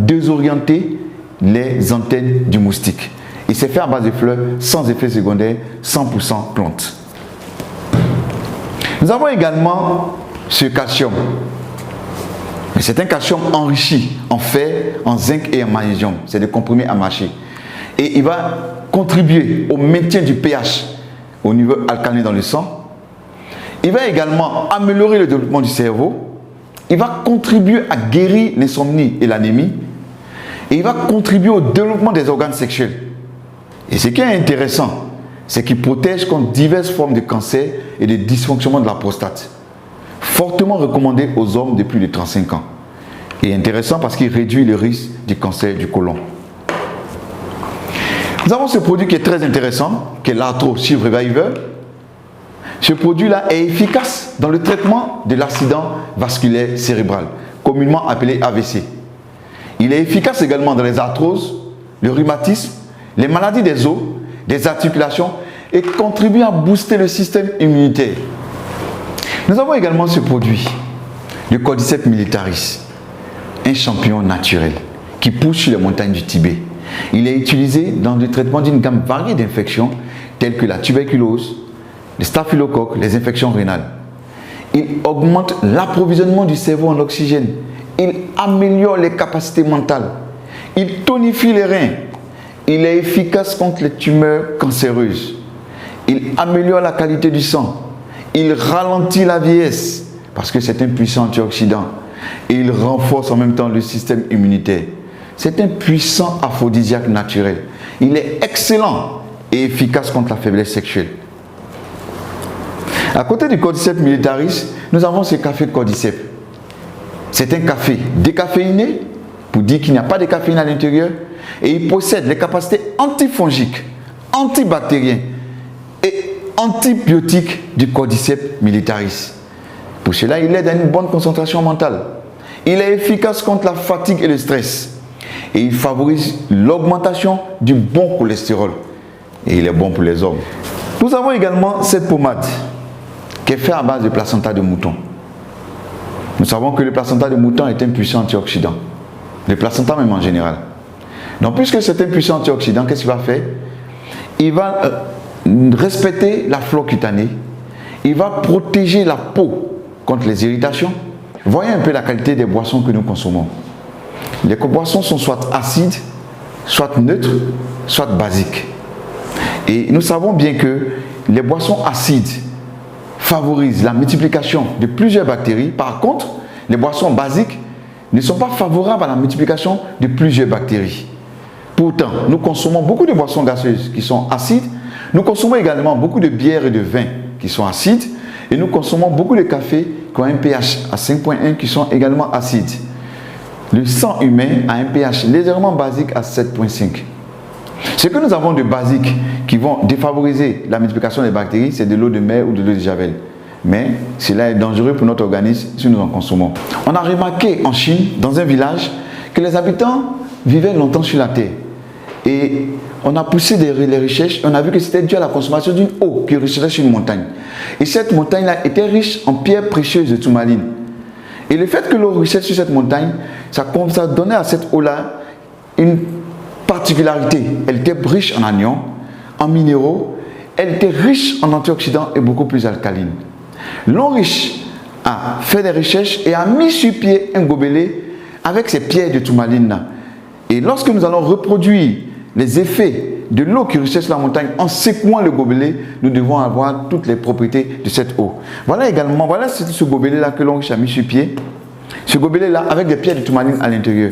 désorienter les antennes du moustique. Il s'est fait à base de fleurs, sans effet secondaire, 100% plante. Nous avons également ce calcium. C'est un calcium enrichi en fer, en zinc et en magnésium. C'est des comprimés à mâcher. Et il va contribuer au maintien du pH au niveau alcalin dans le sang. Il va également améliorer le développement du cerveau. Il va contribuer à guérir l'insomnie et l'anémie. Et il va contribuer au développement des organes sexuels. Et ce qui est intéressant, c'est qu'il protège contre diverses formes de cancer et de dysfonctionnement de la prostate. Fortement recommandé aux hommes de plus de 35 ans. Et intéressant parce qu'il réduit le risque du cancer du côlon. Nous avons ce produit qui est très intéressant, qui est l'Arthro Shield Reviver. Ce produit-là est efficace dans le traitement de l'accident vasculaire cérébral, communément appelé AVC. Il est efficace également dans les arthroses, le rhumatisme, les maladies des os, des articulations et contribue à booster le système immunitaire. Nous avons également ce produit, le Cordyceps militaris, un champignon naturel qui pousse sur les montagnes du Tibet. Il est utilisé dans le traitement d'une gamme variée d'infections telles que la tuberculose, le staphylocoque, les infections rénales. Il augmente l'approvisionnement du cerveau en oxygène. Il améliore les capacités mentales. Il tonifie les reins. Il est efficace contre les tumeurs cancéreuses. Il améliore la qualité du sang. Il ralentit la vieillesse parce que c'est un puissant antioxydant. Et il renforce en même temps le système immunitaire. C'est un puissant aphrodisiaque naturel. Il est excellent et efficace contre la faiblesse sexuelle. À côté du Cordyceps militaris, nous avons ce café Cordyceps. C'est un café décaféiné, pour dire qu'il n'y a pas de caféine à l'intérieur, et il possède les capacités antifongiques, antibactériennes et antibiotiques du Cordyceps militaris. Pour cela, il aide à une bonne concentration mentale. Il est efficace contre la fatigue et le stress. Et il favorise l'augmentation du bon cholestérol. Et il est bon pour les hommes. Nous avons également cette pommade qui est faite à base de placenta de mouton. Nous savons que le placenta de mouton est un puissant antioxydant. Le placenta même en général. Donc puisque c'est un puissant antioxydant, qu'est-ce qu'il va faire? Il va respecter la flore cutanée. Il va protéger la peau contre les irritations. Voyez un peu la qualité des boissons que nous consommons. Les boissons sont soit acides, soit neutres, soit basiques. Et nous savons bien que les boissons acides favorisent la multiplication de plusieurs bactéries. Par contre, les boissons basiques ne sont pas favorables à la multiplication de plusieurs bactéries. Pourtant, nous consommons beaucoup de boissons gazeuses qui sont acides. Nous consommons également beaucoup de bières et de vins qui sont acides. Et nous consommons beaucoup de cafés qui ont un pH à 5.1 qui sont également acides. Le sang humain a un pH légèrement basique à 7.5. Ce que nous avons de basique qui vont défavoriser la multiplication des bactéries, c'est de l'eau de mer ou de l'eau de javel. Mais cela est dangereux pour notre organisme si nous en consommons. On a remarqué en Chine, dans un village, que les habitants vivaient longtemps sur la terre. Et on a poussé les recherches, on a vu que c'était dû à la consommation d'une eau qui ruisselait sur une montagne. Et cette montagne-là était riche en pierres précieuses de tourmaline. Et le fait que l'eau ruisselle sur cette montagne, ça donnait à cette eau-là une particularité. Elle était riche en anions, en minéraux, elle était riche en antioxydants et beaucoup plus alcaline. L'homme riche a fait des recherches et a mis sur pied un gobelet avec ces pierres de tourmaline-là. Et lorsque nous allons reproduire les effets de l'eau qui ruisselle sur la montagne en secouant le gobelet, nous devons avoir toutes les propriétés de cette eau. Voilà également, voilà ce gobelet-là que l'homme riche a mis sur pied. Ce gobelet-là avec des pierres de tourmaline à l'intérieur.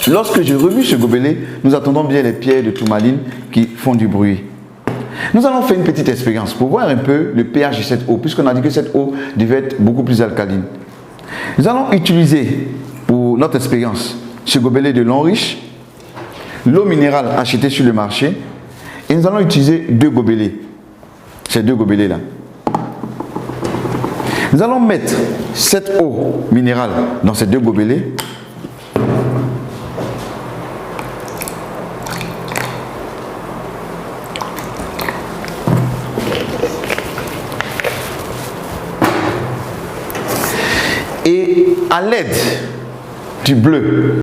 Lorsque je revis ce gobelet, nous attendons bien les pierres de tourmaline qui font du bruit. Nous allons faire une petite expérience pour voir un peu le pH de cette eau, puisqu'on a dit que cette eau devait être beaucoup plus alcaline. Nous allons utiliser pour notre expérience ce gobelet de l'eau riche, l'eau minérale achetée sur le marché, et nous allons utiliser deux gobelets, ces deux gobelets-là. Nous allons mettre cette eau minérale dans ces deux gobelets. Et à l'aide du bleu